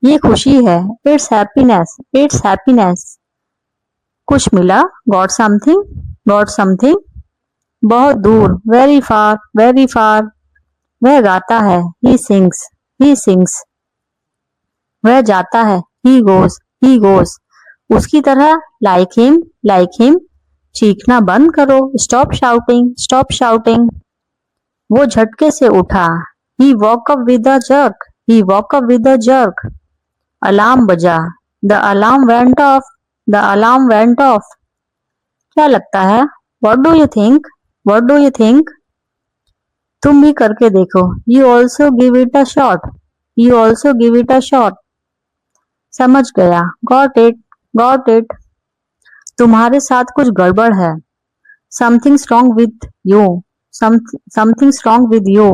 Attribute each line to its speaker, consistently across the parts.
Speaker 1: ये खुशी है। It's happiness, it's happiness. कुछ मिला, गॉट समथिंग, गॉट समथिंग। बहुत दूर, वेरी फार, वेरी फार। वह गाता है, ही सिंग्स, ही सिंग्स। वह जाता है, ही गोज, ही गोज। उसकी तरह, लाइक हिम, लाइक हिम। चीखना बंद करो, स्टॉप शाउटिंग, स्टॉप शाउटिंग। वो झटके से उठा, he woke up with a jerk, he woke up with a jerk. Alarm बजा, the alarm went off, the alarm went off. क्या लगता है, what do you think, what do you think. तुम भी करके देखो, you also give it a shot, you also give it a shot. समझ गया, गॉट इट, गॉट इट। तुम्हारे साथ कुछ गड़बड़ है, something's wrong with you, something's wrong with you.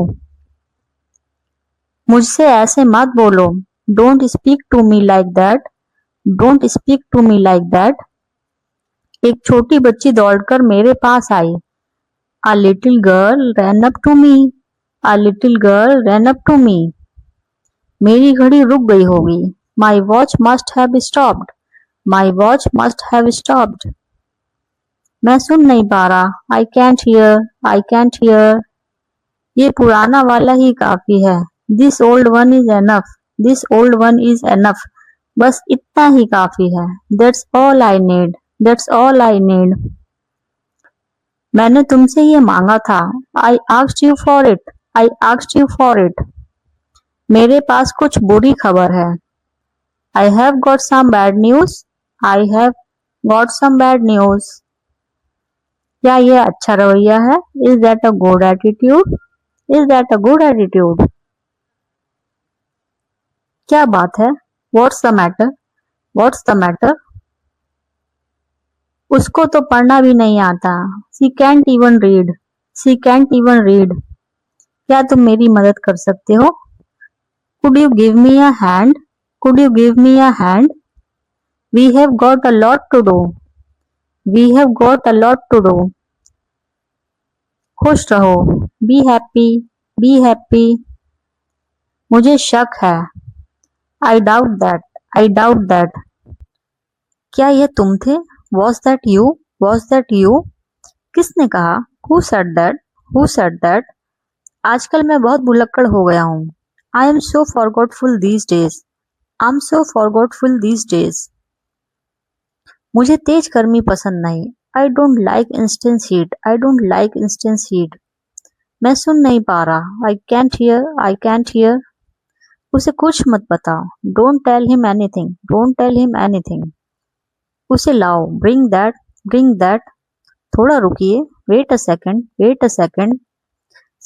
Speaker 1: मुझसे ऐसे मत बोलो, don't speak to me like that, don't speak to me like that. एक छोटी बच्ची दौड़कर मेरे पास आई। A little girl ran up to me, a little girl ran up to me। मेरी घड़ी रुक गई होगी, My watch must have stopped, My watch must have stopped। मैं सुन नहीं पा रहा, I can't hear, I can't hear। ये पुराना वाला ही काफी है, This old one is enough, This old one is enough। बस इतना ही काफी है, That's all I need, That's all I need। मैंने तुमसे ये मांगा था, I asked you for it, I asked you for it। मेरे पास कुछ बुरी खबर है, I have got some bad news, I have got some bad news। क्या ये अच्छा रवैया है, Is that a good attitude, Is that a good attitude। क्या बात है, What's the matter, What's the matter। उसको तो पढ़ना भी नहीं आता, She can't even read, She can't even read। क्या तुम मेरी मदद कर सकते हो, Could you give me a hand, Could you give me a hand। We have got a lot to do, We have got a lot to do। खुश रहो, Be happy, Be happy। मुझे शक है, I doubt that, I doubt that। क्या ये तुम थे, Was that you, Was that you। किसने कहा, Who said that, Who said that। आजकल मैं बहुत भुलक्कड़ हो गया हूँ, I am so forgetful these days, I'm so forgetful these days। मुझे तेज गर्मी पसंद नहीं, I don't like intense heat, I don't like intense heat। मैं सुन नहीं पा रहा, I can't hear, I can't hear। उसे कुछ मत बताओ, Don't tell him anything, Don't tell him anything। उसे लाओ, Bring that, Bring that। थोड़ा रुकिए, Wait a second, Wait a second।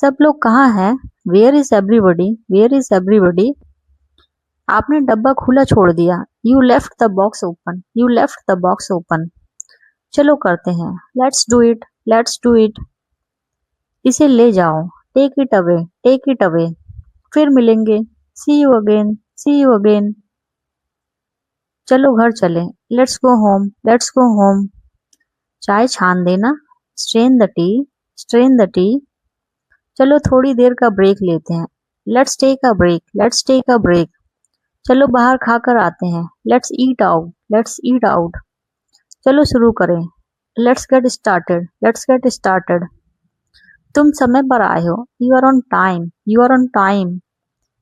Speaker 1: सब लोग कहाँ हैं, Where is everybody, Where is everybody। आपने डब्बा खुला छोड़ दिया, You left the box open, You left the box open। चलो करते हैं, Let's do it, Let's do it। इसे ले जाओ, Take it away, Take it away। फिर मिलेंगे, See you again, See you again। चलो घर चलें, Let's go home, Let's go home। चाय छान देना, Strain the tea, Strain the tea। चलो थोड़ी देर का ब्रेक लेते हैं, Let's take a break, Let's take a break। चलो बाहर खाकर आते हैं, Let's eat out, Let's eat out। चलो शुरू करें, Let's get started, Let's get started। तुम समय पर आए हो, You are on time, You are on time।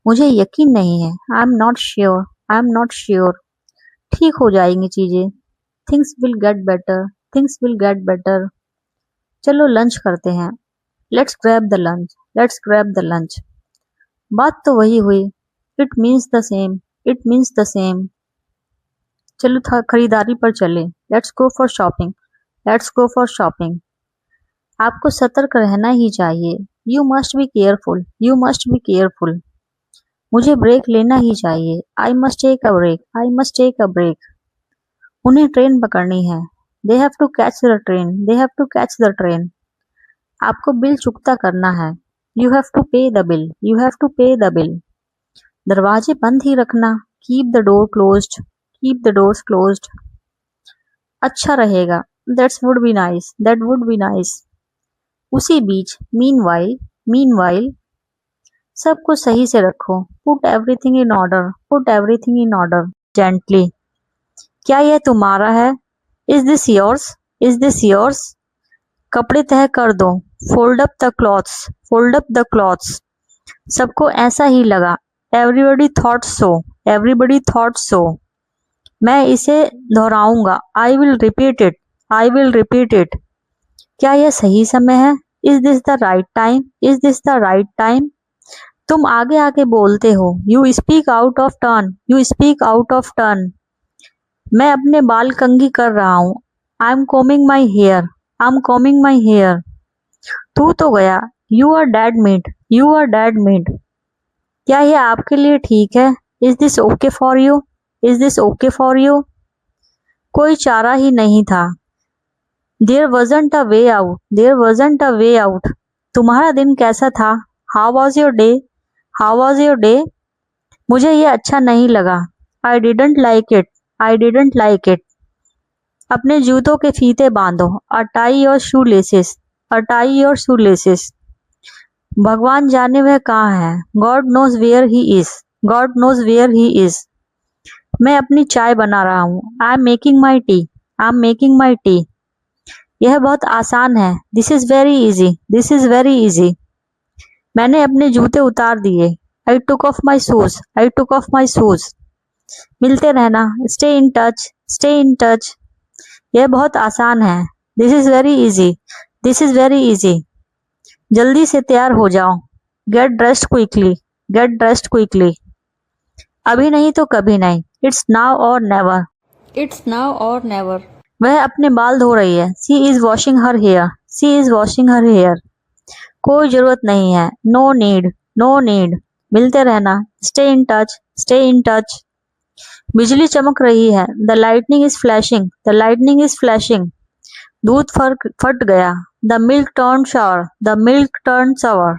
Speaker 1: मुझे यकीन नहीं है, I am not sure, I am not sure। ठीक हो जाएंगी चीजें, Things will get better, Things will get better। चलो लंच करते हैं, Let's grab the lunch, Let's grab the lunch। बात तो वही हुई, It means the same, It means the same। चलो खरीदारी पर चले, Let's go for shopping, Let's go for shopping। आपको सतर्क रहना ही चाहिए, You must be careful, You must be careful। मुझे ब्रेक लेना ही चाहिए, I must take a break, I must take a break। उन्हें ट्रेन पकड़नी है, They have to catch the train, They have to catch the train। आपको bill चुकता करना है, You have to pay the bill, You have to pay the bill। दरवाजे बंद ही रखना, Keep the door closed, Keep the doors closed। अच्छा रहेगा, That would be nice, That would be nice। उसी बीच, Meanwhile, Meanwhile। सब कुछ सही से रखो। Put everything in order, put everything in order gently. क्या यह तुम्हारा है? Is this yours, is this yours? कपड़े तह कर दो। Fold up the clothes, fold up the clothes. सबको ऐसा ही लगा। Everybody thought so, everybody thought so. मैं इसे दोहराऊंगा। I will repeat it, I will repeat it. क्या यह सही समय है? Is this the right time, is this the right time? तुम आगे आके बोलते हो। You speak out of turn, you speak out of turn. मैं अपने बाल कंघी कर रहा हूँ। I am combing my hair, I am combing my hair. तू तो गया। You are dead meat, you are dead meat. क्या यह आपके लिए ठीक है? Is this okay for you, is this okay for you? कोई चारा ही नहीं था। There wasn't a way out, there wasn't a way out. तुम्हारा दिन कैसा था? How was your day, how was your day? मुझे ये अच्छा नहीं लगा। I didn't like it, I didn't like it. अपने जूतों के फीते बांधो। Uh tie your shoelaces, uh tie your shoelaces. भगवान जाने वह कहाँ है। God knows where he is, God knows where he is. मैं अपनी चाय बना रहा हूँ। I am making my T, I am making my tea. यह बहुत आसान है। This is very easy, this is very easy. मैंने अपने जूते उतार दिए। I took off my shoes, I took off my shoes. मिलते रहना। Stay in touch, stay in touch. यह बहुत आसान है। This is very easy, this is very easy. जल्दी से तैयार हो जाओ। Get dressed quickly, get dressed quickly. अभी नहीं तो कभी नहीं। It's now or never, it's now or never. वह अपने बाल धो रही है। She is washing her hair, she is washing her hair. कोई जरूरत नहीं है। No need, no need. मिलते रहना। Stay in touch, stay in touch. बिजली चमक रही है। The lightning is flashing, the lightning is flashing. दूध फट गया। The milk turn sour, the milk turn sour.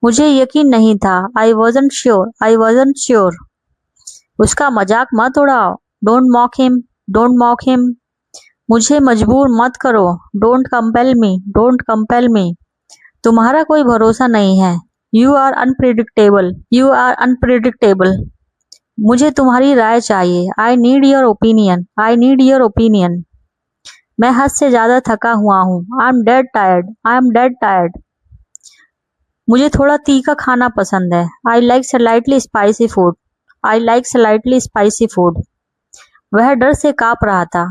Speaker 1: मुझे यकीन नहीं था। I wasn't sure, I wasn't sure. उसका मजाक मत उड़ाओ। Don't mock him, don't mock him. मुझे मजबूर मत करो। Don't compel me, don't compel me. तुम्हारा कोई भरोसा नहीं है। You are unpredictable, you are unpredictable. मुझे तुम्हारी राय चाहिए। I need your opinion, I need your opinion. मैं हद से ज्यादा थका हुआ हूँ। I am dead tired, I am dead tired. मुझे थोड़ा तीखा खाना पसंद है। I like slightly spicy food, I like slightly spicy food. वह डर से कांप रहा था।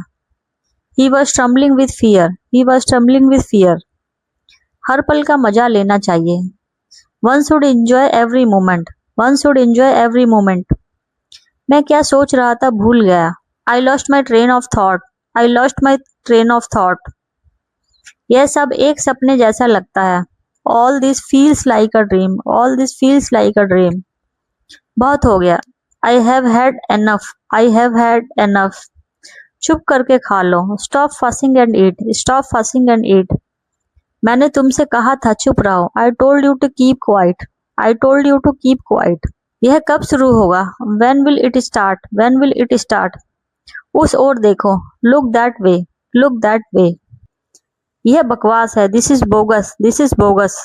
Speaker 1: He was trembling with fear, he was trembling with fear. हर पल का मजा लेना चाहिए। One should enjoy every moment, one should enjoy every moment. मैं क्या सोच रहा था भूल गया। I lost my train of thought, I lost my train of thought. यह सब एक सपने जैसा लगता है। All this feels like a dream, all this feels like a dream. बहुत हो गया। I have had enough, I have had enough. चुप करके खा लो। Stop fussing and eat, stop fussing and eat. मैंने तुमसे कहा था चुप रहो। I told you to keep quiet, I told you to keep quiet. यह कब शुरू होगा? When will it start, when will it start? उस ओर देखो। Look that way, look that way। यह बकवास है। This is bogus, this is bogus।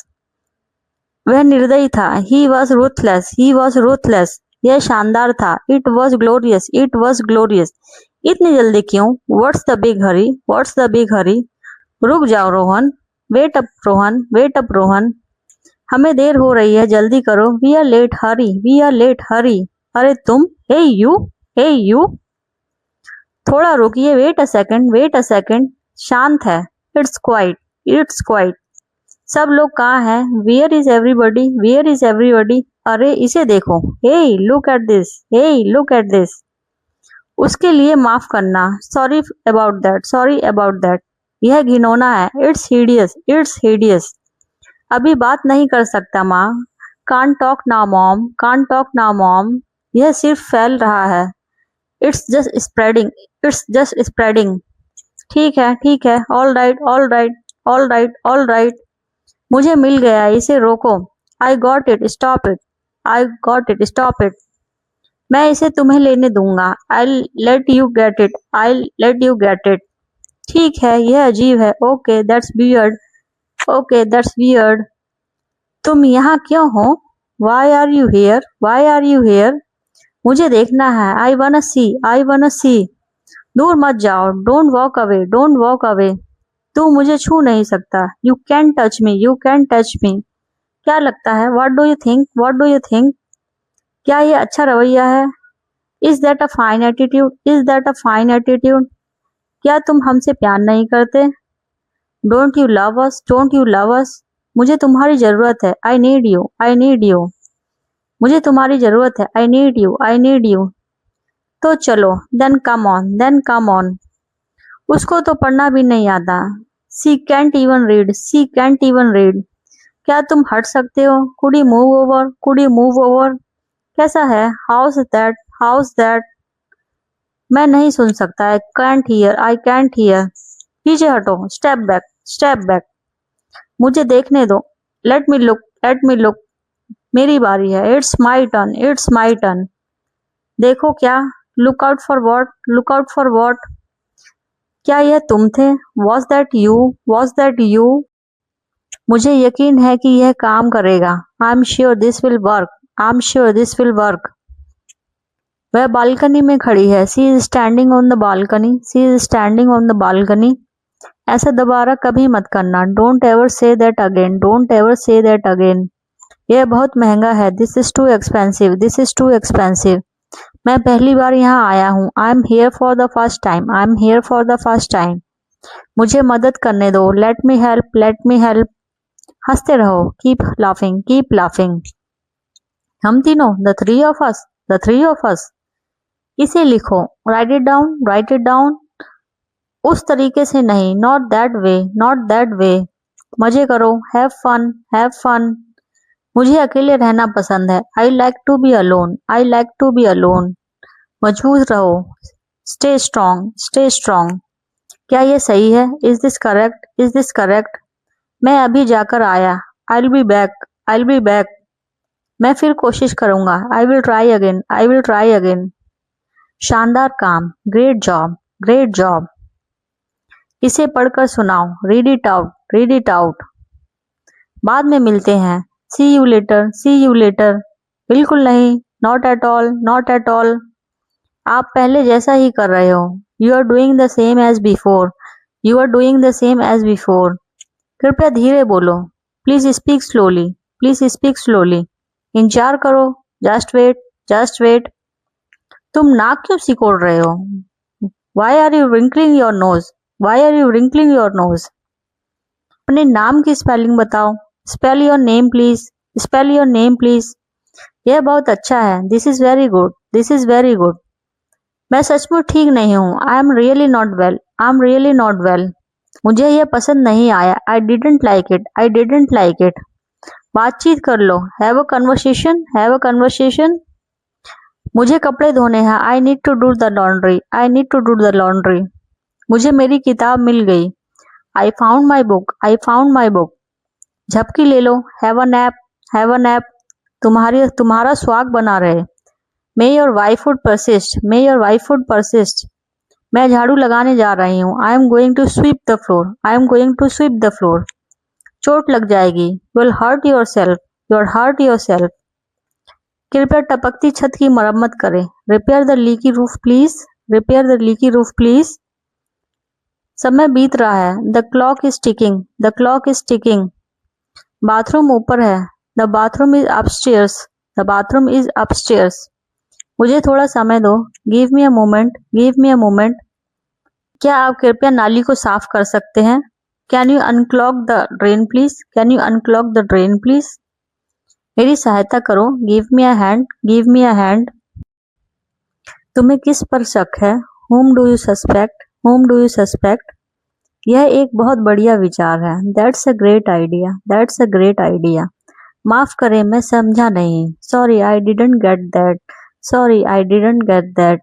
Speaker 1: वह निर्दयी था। He was ruthless, he was ruthless। यह शानदार था। It was glorious, it was glorious। इतनी जल्दी क्यों? What's the big hurry, what's the big hurry? रुक जाओ Rohan. Wait up Rohan, wait up Rohan. हमें देर हो रही है, जल्दी करो। We are late, hurry, we are late, hurry. अरे तुम, हे यू, हे यू। थोड़ा रुकिए। Wait a second, wait a second. शांत है। It's quite, it's quite. सब लोग कहाँ हैं? Where is everybody, where is everybody? अरे इसे देखो। Hey look at this, hey look at this. उसके लिए माफ करना। Sorry about that, sorry about that. यह घिनौना है। It's hideous, it's hideous. अभी बात नहीं कर सकता माँ। Can't talk now mom, can't talk now mom. यह सिर्फ फैल रहा है। It's just spreading, it's just spreading. ठीक है, ठीक है। All right, all right, all right, all right. मुझे मिल गया, इसे रोको। I got it, stop it, I got it, stop it. मैं इसे तुम्हें लेने दूंगा। I let you get it, I let you get it. ठीक है, यह अजीब है। Okay that's weird, okay that's weird. तुम यहाँ क्यों हो? Why are you here, why are you here, मुझे देखना है, आई wanna सी, आई wanna सी, दूर मत जाओ, don't walk away, don't walk away, तू मुझे छू नहीं सकता, you can touch me, you can touch me, क्या लगता है, what do you think, what do you think, क्या ये अच्छा रवैया है, is that a fine attitude, is that a fine attitude, क्या तुम हमसे प्यार नहीं करते, don't you love us, don't you love अस, मुझे तुम्हारी जरूरत है, I need you, I need you, मुझे तुम्हारी जरूरत है, I need you, I need you, तो चलो, then come on, then come on, उसको तो पढ़ना भी नहीं आता, she can't even read, she can't even read, क्या तुम हट सकते हो, could you move over, could you move over, कैसा है, हाउस दैट, हाउस दैट, मैं नहीं सुन सकता, I can't hear, I can't hear, पीछे हटो, स्टेप बैक, स्टेप बैक, मुझे देखने दो, let me look, let me look, मेरी बारी है, it's my turn, it's my turn, देखो क्या, look out for what, look out for what, क्या यह तुम थे, was that you, was that you, मुझे यकीन है कि यह काम करेगा, I am sure this will work, I am sure this will work, वह बालकनी में खड़ी है, she is standing on the balcony, she is standing on the balcony, ऐसा दोबारा कभी मत करना, don't ever say that again, don't ever say that again, यह बहुत महंगा है, this is too expensive, this is too expensive, मैं पहली बार यहाँ आया हूँ, I am here for the first time, I am here for the first time, मुझे मदद करने दो, लेट मी हेल्प, लेट मी हेल्प, हंसते रहो, कीप लाफिंग, कीप लाफिंग, हम तीनों, the three of us, the three of us, इसे लिखो, right it down, right it down, उस तरीके से नहीं, not that way, not that way, मजे करो, हैव फन, हैव फन, मुझे अकेले रहना पसंद है, I like to be alone, I like to be alone, मजबूत रहो, स्टे स्ट्रॉन्ग, स्टे स्ट्रॉन्ग, क्या ये सही है, is this correct, is this correct, मैं अभी जाकर आया, I will be back, I will be back, मैं फिर कोशिश करूंगा, I will try again, I will try again, शानदार काम, ग्रेट जॉब, ग्रेट जॉब, इसे पढ़कर सुनाओ, read it out, read it out, बाद में मिलते हैं, see you later, see you later, बिल्कुल नहीं, not at all, not at all, आप पहले जैसा ही कर रहे हो, you are doing the same as before, you are doing the same as before, कृपया धीरे बोलो, please speak slowly, please speak slowly, इंतजार करो, जस्ट वेट, जस्ट वेट, तुम नाक क्यों सिकोड़ रहे हो, why are you wrinkling your nose, why are you wrinkling your nose, अपने नाम की स्पेलिंग बताओ, spell your name please, spell your name please, यह बहुत अच्छा है, this is very good, this is very good, मैं सचमुच ठीक नहीं हूँ, I am really not well, I am really not well, मुझे यह पसंद नहीं आया, I didn't like it, I didn't like it, बातचीत कर लो, have a conversation, have a conversation, मुझे कपड़े धोने हैं, I need to do the laundry, I need to do the laundry, मुझे मेरी किताब मिल गई, I found my book, I found my book, झपकी ले लो, have a nap, have a nap, तुम्हारा स्वाग बना रहे, may your wife would persist, may your wife would persist, मैं झाड़ू लगाने जा रही हूँ, I am going to sweep the floor, I am going to sweep the floor, चोट लग जाएगी, you will hurt yourself, you will hurt yourself, कृपया टपकती छत की मरम्मत करें, repair the leaky roof please, repair the leaky roof please, समय बीत रहा है, the clock is ticking, the clock is ticking, bathroom ऊपर है, the bathroom is upstairs, the bathroom is upstairs, मुझे थोड़ा समय दो, give me a moment, give me a moment, क्या आप कृपया नाली को साफ कर सकते हैं, can you unclog the drain please, can you unclog the drain please, मेरी सहायता करो, give me a hand, give me a hand, तुम्हें किस पर शक है, whom do you suspect, whom do you suspect, यह एक बहुत बढ़िया विचार है, that's a great idea, that's a great idea, माफ करें मैं समझा नहीं, sorry I didn't get that, sorry I didn't get that,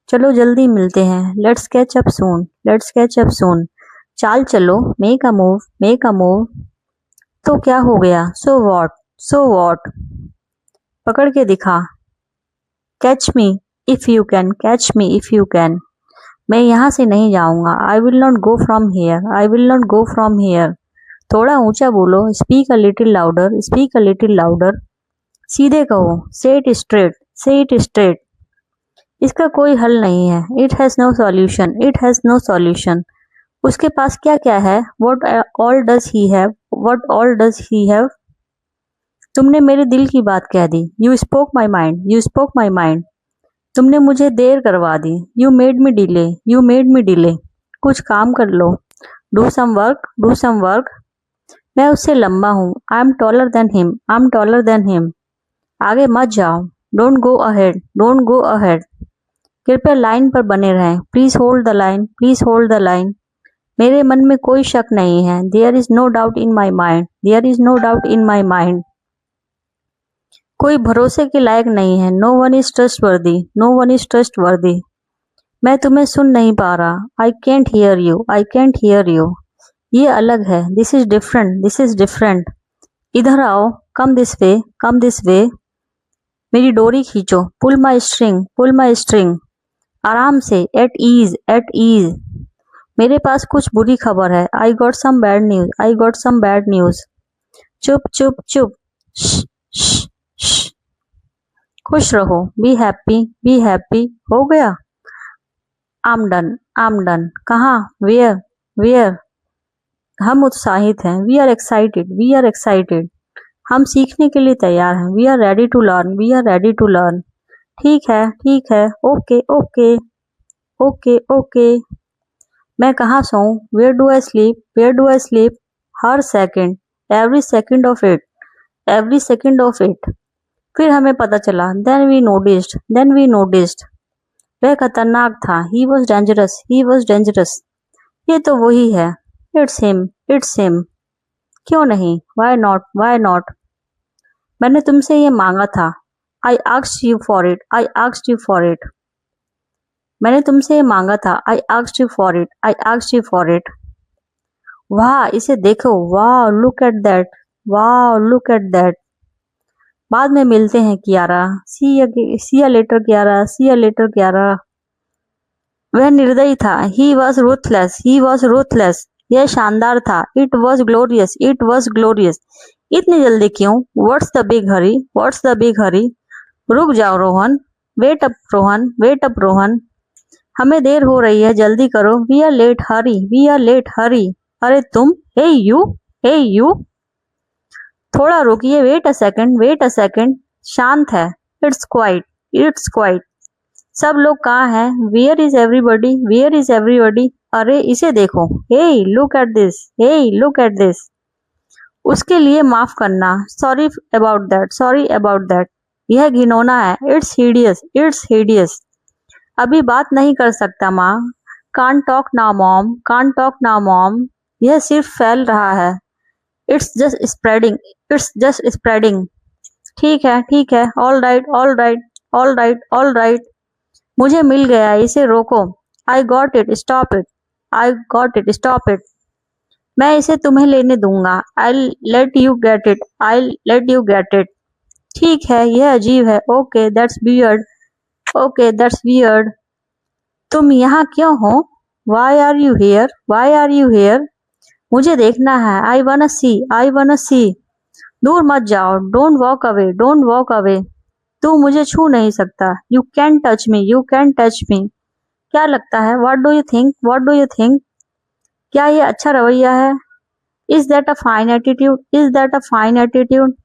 Speaker 1: चलो जल्दी मिलते हैं, let's catch up soon, let's catch up सून, चाल चलो, make a move, make a move, तो क्या हो गया, सो वॉट, सो वॉट, पकड़ के दिखा, catch me if you can, catch me if you can, मैं यहाँ से नहीं जाऊंगा, I will not go from here, I will not go from here, थोड़ा ऊंचा बोलो, speak a little louder, speak a little louder, सीधे कहो, say it straight, say it straight. इसका कोई हल नहीं है, it has no solution, it has no solution. उसके पास क्या क्या है, what all does he have, what all does he have. तुमने मेरे दिल की बात कह दी, you spoke my mind, you spoke my mind. तुमने मुझे देर करवा दी, you made me delay, you made me delay. कुछ काम कर लो, do some work, do some work. मैं उससे लंबा हूँ, I am taller than him, I am taller than him. आगे मत जाओ, don't go ahead, don't go ahead. कृपया लाइन पर बने रहें, please hold the line, please hold the line. मेरे मन में कोई शक नहीं है, there is no doubt in my mind, there is no doubt in my mind. कोई भरोसे के लायक नहीं है, no one is trustworthy, no one is trustworthy. मैं तुम्हें सुन नहीं पा रहा, I can't hear you, I can't hear you. ये अलग है, this is different, this is different. इधर आओ, come this way, come this way. मेरी डोरी खींचो, पुल माई स्ट्रिंग, पुल माई स्ट्रिंग। आराम से, एट ईज, एट ईज। मेरे पास कुछ बुरी खबर है, I got some bad news, I got some bad news. चुप चुप चुप, श्श, श्श, श्श। खुश रहो, बी हैप्पी, बी हैप्पी। हो गया, आम डन, आम डन। कहाँ, वेयर, वेयर। हम उत्साहित हैं, we are excited, we are excited. हम सीखने के लिए तैयार हैं, we are ready to learn, we are ready to learn. ठीक है, ठीक है, ओके ओके, ओके ओके। मैं कहाँ सोऊं, where do I sleep, where do I sleep. हर second, every second of it, every second of it. फिर हमें पता चला, then we noticed, then we noticed. वह खतरनाक था, he was dangerous, he was dangerous. ये तो वही है, इट्स हिम, इट्स हिम। क्यों नहीं, वाई नॉट, वाई नॉट। मैंने तुमसे ये मांगा था, I asked you for it, I asked you for it. मैंने तुमसे ये मांगा था, I asked you for it, I asked you for it. वाह, इसे देखो, वाह लुक एट दैट, वाह लुक एट दैट। बाद में मिलते हैं कियारा, सी या लेटर कियारा, सी या लेटर कियारा। वह निर्दयी था, he was ruthless, he was ruthless. यह शानदार था, it was glorious, it was glorious. इतनी जल्दी क्यों, what's the big hurry, what's the big hurry. रुक जाओ Rohan, wait up Rohan, wait up Rohan. हमें देर हो रही है, जल्दी करो, we are late, hurry, we are late, hurry. अरे तुम, हे यू, हे यू। थोड़ा रुकिए, wait a second, wait a second. शांत है, इट्स क्वाइट, इट्स क्वाइट। सब लोग कहाँ हैं, where is everybody, where is everybody. अरे इसे देखो, hey look at this, hey look at this. उसके लिए माफ करना, sorry about that, sorry about that. यह घिनौना है, इट्स हिडियस, इट्स हिडियस। अभी बात नहीं कर सकता माँ, can't talk now mom, can't talk now mom. यह सिर्फ फैल रहा है, it's just spreading, it's just spreading. ठीक है, ठीक है, all right, all right, all right, all right. मुझे मिल गया, इसे रोको। I got it, stop it, I got it, stop it. मैं इसे तुम्हें लेने दूंगा, I let you get it, I let you get it. ठीक है, यह अजीब है, okay that's weird, okay that's weird. तुम यहाँ क्यों हो, why are you here, why are you here. मुझे देखना है, आई वाना सी, आई वाना सी। दूर मत जाओ, don't walk away, don't walk away. तू मुझे छू नहीं सकता, you can touch me, you can touch me. क्या लगता है, what do you think, what do you think. क्या ये अच्छा रवैया है, is that a fine attitude, is that a fine attitude.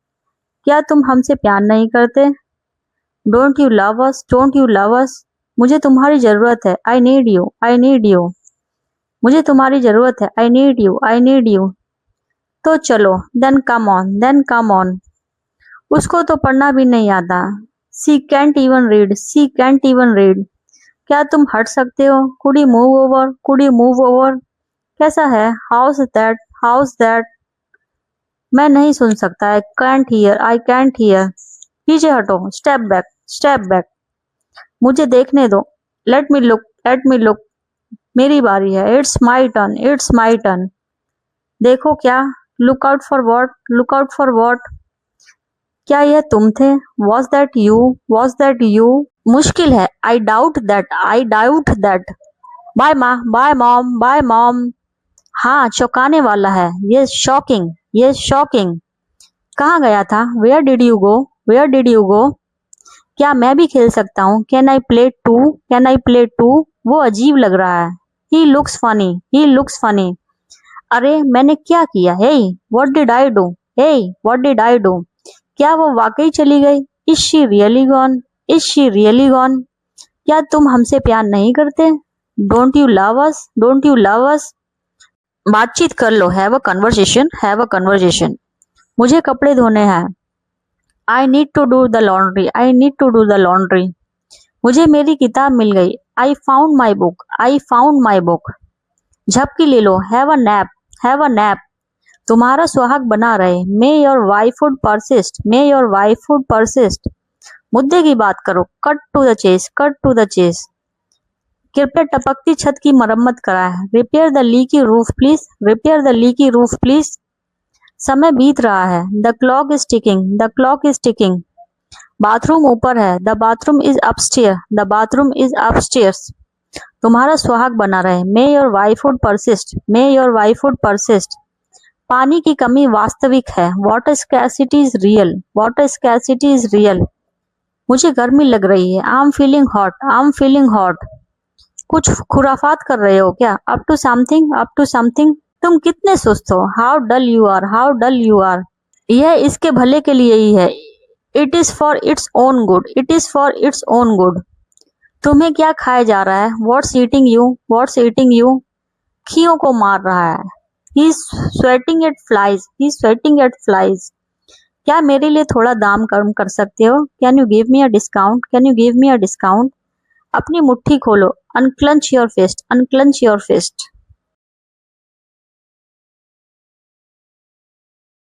Speaker 1: क्या तुम हमसे प्यार नहीं करते, don't you love us, don't you love अस। मुझे तुम्हारी जरूरत है, I need you, I need you. मुझे तुम्हारी जरूरत है, I need you, I need you. तो चलो, then come on, then come on. उसको तो पढ़ना भी नहीं आता, she can't even read, she can't even read. क्या तुम हट सकते हो, could you move over, could you move over. कैसा है, हाउस दैट, हाउस दैट। मैं नहीं सुन सकता, I can't hear, I can't hear. पीछे हटो, स्टेप बैक, स्टेप बैक। मुझे देखने दो, let me look, let me look. मेरी बारी है, it's my turn, it's my turn. देखो क्या, look out for what, look out for what. क्या यह तुम थे, was that you, was that you. मुश्किल है, I doubt that, I doubt that. Bye माँ, बाय मॉम, बाय मॉम। हाँ, चौंकाने वाला है, ये शॉकिंग, ये शॉकिंग। कहाँ गया था, where did you go, where did you go? क्या मैं भी खेल सकता हूँ? Can I play too? Can I play too? वो अजीब लग रहा है। He looks funny, he looks funny. अरे मैंने क्या किया? Hey what did I do? Hey what did I do? क्या वो वाकई चली गई? Is she really gone? Is she really gone? क्या तुम हमसे प्यार नहीं करते? Don't you love us? Don't you love us? बातचीत कर लो, have a conversation, have a conversation. मुझे कपड़े धोने हैं। I need to do the laundry, I need to do the laundry. मुझे मेरी किताब मिल गई। I found my book, I found my book. झपकी ले लो, have a nap, have a nap. तुम्हारा सुहाग बना रहे। May your wifehood persist, may your wifehood persist. मुद्दे की बात करो, cut to the chase, cut to the chase. कृपया टपकती छत की मरम्मत कराएं। Repair the leaky roof please, repair the leaky roof please. समय बीत रहा है। The clock is ticking, the clock is ticking. Bathroom ऊपर है। The bathroom is upstair, the bathroom is upstairs. तुम्हारा सुहाग बना रहे। May your wifehood persist, may your wifehood persist. पानी की कमी वास्तविक है। Water scarcity is real, water scarcity is real. मुझे गर्मी लग रही है। I am feeling hot, I am feeling hot. कुछ खुराफात कर रहे हो क्या? Up to something, up to something. तुम कितने सुस्त हो। How dull you are, how dull you are. यह इसके भले के लिए ही है। It is for its own good, it is for its own good. तुम्हें क्या खाया जा रहा है? What's eating you, what's eating you. खियों को मार रहा है। ही स्वेटिंग एट फ्लाइज, ही स्वेटिंग एट फ्लाइज। क्या मेरे लिए थोड़ा दाम कम कर सकते हो? Can you give me a discount, can you give me a discount. अपनी मुट्ठी खोलो। अनक्लंच योर फिस्ट, अनक्लंच योर फिस्ट।